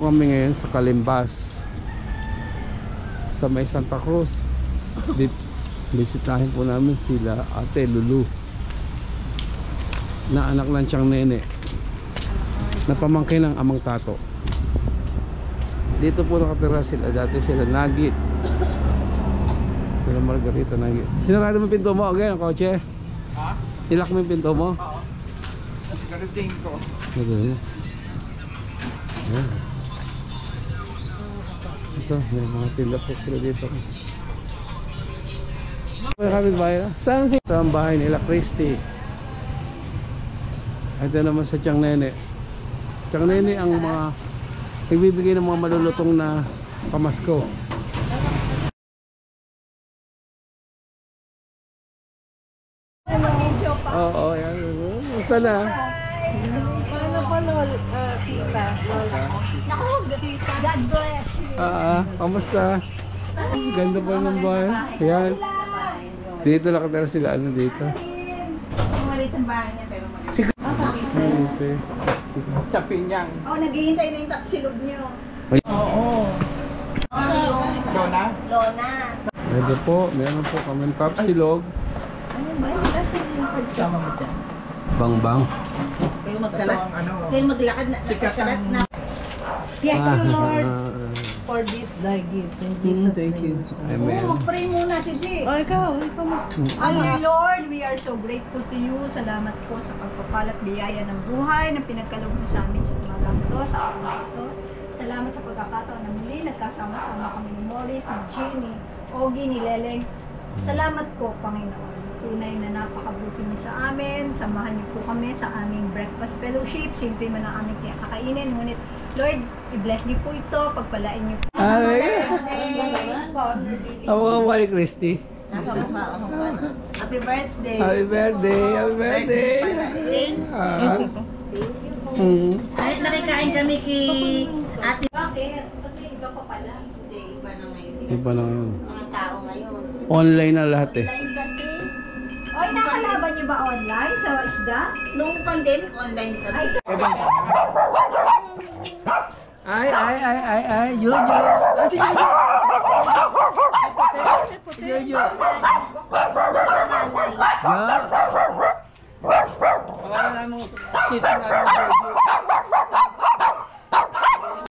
Kami ngayon sa Kalimbas sa may Santa Cruz. Bisitahin po namin sila Ate Lulu na anak ng siyang nene na pamangkin ng amang tato. Dito po nakatira sila. Dati sila Nagit, sila Margarita Nagit. Sinarado mo yung pinto mo again ang kotse? Ha? Ilak mo yung pinto mo? Oo. Sigurating ko. Ayan. Ito, may mga tinda po sila dito. May kapitbahay na. Saan si? Ito ang bahay nila Christy. Ito naman sa Tiyang Nene. Tiyang Nene ang mga nagbibigay ng mga malulutong na pamasko. Oo, yan. Gusto na. Paano pa, Lol? Tita. Naku, God bless you. Kamusta? Ganda pa ng bahay. Yan. Dito nakatira sila. Ano dito? Malit ang bahay niya, pero malit. Sa Pinyang. Oh, naghihintay na yung tapsilog niyo. Oo. Lona? Lona. Ito po, meron po kami tapsilog. Ano ba? Kasi yung pagsama mo dyan. Bang-bang. Kayo Ito magkalat. ang ano. Kayo maglakad na. Sikat ang... na. Yes, Lord. For this thy gift in Jesus' Thank you. name. Amen. Mag-pray muna si G. Oh, ikaw mo. Our Lord, we are so grateful to you. Salamat po sa pagpapalat biyaya ng buhay na pinagkaloob mo sa amin sa umagang ito, sa araw ito. Salamat sa pagkakataon na muli nagkasama-sama kami ni Morris, ni Jean, ni Ogie, ni Leleng. Salamat po, Panginoon. Tunay na napakabuti niyo sa amin. Samahan niyo po kami sa aming breakfast fellowship. Simple man ang aming kakainin. Ngunit, Lord, i-bless niyo po ito. Pagpalain niyo po. Ako nga wali Christy. Happy birthday! Happy birthday! Happy birthday! Ay, nakikain kami kay Ate. Bakit? Pati iba pa pala. Hindi, iba na ngayon. Iba na ngayon. Mga tao ngayon. Online na lahat eh. Online kasi. Oy, nakalaban niyo ba online sa isda? Nung pandemic, online kami. Ay, Jojo. Sige.